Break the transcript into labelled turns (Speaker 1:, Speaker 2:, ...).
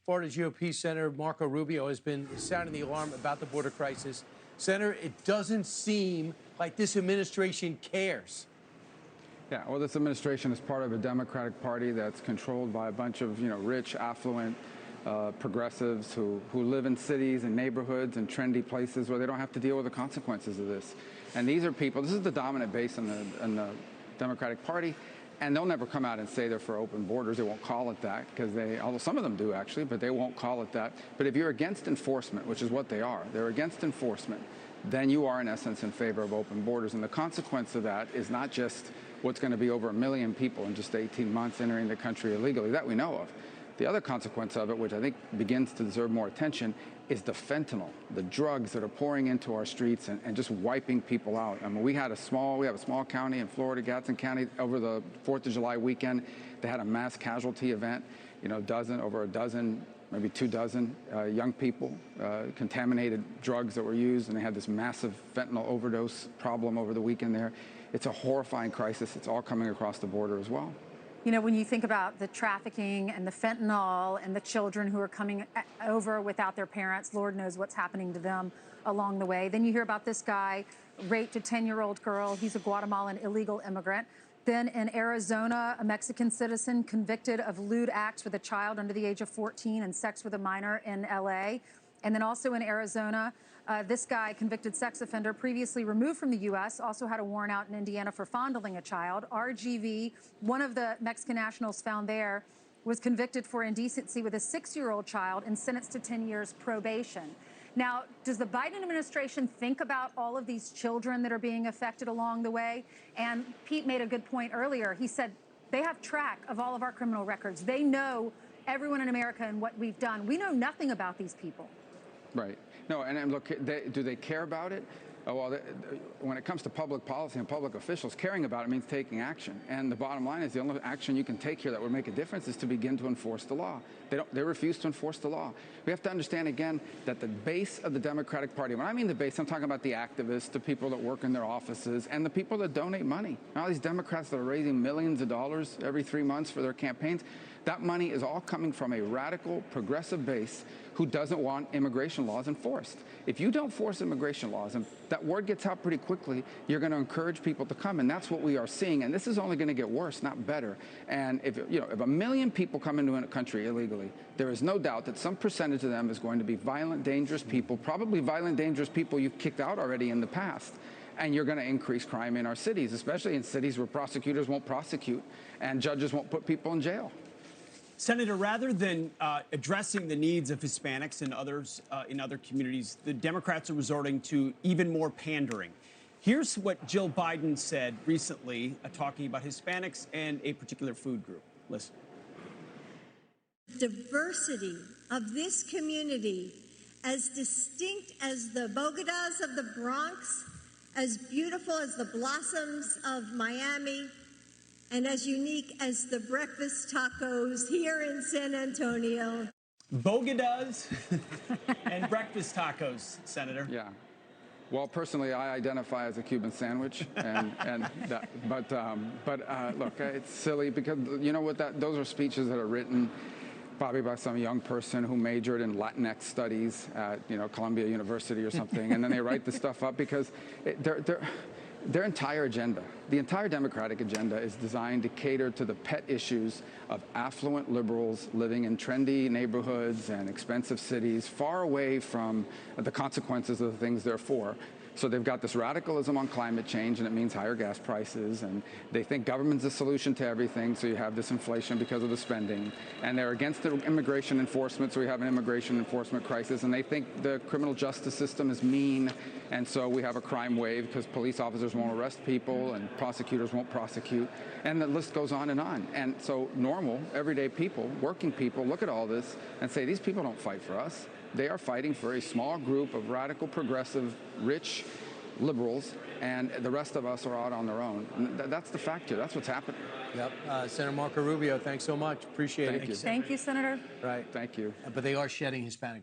Speaker 1: Florida GOP Senator Marco Rubio has been sounding the alarm about the border crisis. Senator, it doesn't seem like this administration cares.
Speaker 2: Yeah, well, this administration is part of a Democratic Party that's controlled by a bunch of, rich, affluent progressives who live in cities and neighborhoods and trendy places where they don't have to deal with the consequences of this. And these are people, this is the dominant base in the Democratic Party, and they'll never come out and say they're for open borders. They won't call it that, because although some of them do actually, but they won't call it that. But if you're against enforcement, which is what they are, they're against enforcement, then you are in essence in favor of open borders. And the consequence of that is not just what's going to be over 1 million people in just 18 months entering the country illegally, that we know of. The other consequence of it, which I think begins to deserve more attention, is the fentanyl, the drugs that are pouring into our streets and just wiping people out. I mean, we have a small county in Florida, Gadsden County, over the 4th of July weekend. They had a mass casualty event, over a dozen, maybe 2 dozen young people, contaminated drugs that were used, and they had this massive fentanyl overdose problem over the weekend there. It's a horrifying crisis. It's all coming across the border as well.
Speaker 3: When you think about the trafficking and the fentanyl and the children who are coming over without their parents, Lord knows what's happening to them along the way. Then you hear about this guy raped a 10-year-old girl. He's a Guatemalan illegal immigrant. Then in Arizona, a Mexican citizen convicted of lewd acts with a child under the age of 14 and sex with a minor in LA. And then also in Arizona, this guy, convicted sex offender, previously removed from the U.S., also had a warrant out in Indiana for fondling a child. RGV, one of the Mexican nationals found there, was convicted for indecency with a 6-year-old child and sentenced to 10 years probation. Now, does the Biden administration think about all of these children that are being affected along the way? And Pete made a good point earlier. He said they have track of all of our criminal records. They know everyone in America and what we've done. We know nothing about these people.
Speaker 2: Right. No, and look, do they care about it? Well, when it comes to public policy and public officials, caring about it means taking action. And the bottom line is the only action you can take here that would make a difference is to begin to enforce the law. They refuse to enforce the law. We have to understand again that the base of the Democratic Party, when I mean the base, I'm talking about the activists, the people that work in their offices, and the people that donate money. All these Democrats that are raising millions of dollars every 3 months for their campaigns, that money is all coming from a radical, progressive base who doesn't want immigration laws enforced. If you don't force immigration laws, and that word gets out pretty quickly, you're going to encourage people to come, and that's what we are seeing. And this is only going to get worse, not better. And if 1 million people come into a country illegally, there is no doubt that some percentage of them is going to be violent, dangerous people, probably violent, dangerous people you've kicked out already in the past. And you're going to increase crime in our cities, especially in cities where prosecutors won't prosecute and judges won't put people in jail.
Speaker 4: Senator, rather than addressing the needs of Hispanics and others in other communities, the Democrats are resorting to even more pandering. Here's what Jill Biden said recently, talking about Hispanics and a particular food group. Listen.
Speaker 5: Diversity of this community, as distinct as the Bogotas of the Bronx, as beautiful as the blossoms of Miami, and as unique as the breakfast tacos here in San Antonio.
Speaker 4: Bogotas and breakfast tacos, Senator.
Speaker 2: Yeah. Well, personally, I identify as a Cuban sandwich, but look, it's silly because you know what? Those are speeches that are written probably by some young person who majored in Latinx studies at Columbia University or something, and then they write the stuff up because their entire agenda, the entire Democratic agenda, is designed to cater to the pet issues of affluent liberals living in trendy neighborhoods and expensive cities, far away from the consequences of the things they're for. So they've got this radicalism on climate change, and it means higher gas prices, and they think government's the solution to everything, so you have this inflation because of the spending. And they're against the immigration enforcement, so we have an immigration enforcement crisis, and they think the criminal justice system is mean, and so we have a crime wave because police officers won't arrest people and prosecutors won't prosecute, and the list goes on and on. And so normal, everyday people, working people, look at all this and say, these people don't fight for us. They are fighting for a small group of radical, progressive, rich liberals, and the rest of us are out on their own. And that's the fact here. That's what's happening.
Speaker 1: Yep. Senator Marco Rubio, thanks so much. Appreciate it.
Speaker 2: Thank you.
Speaker 3: Thank you, Senator.
Speaker 1: Right.
Speaker 2: Thank you.
Speaker 1: But they are shedding Hispanic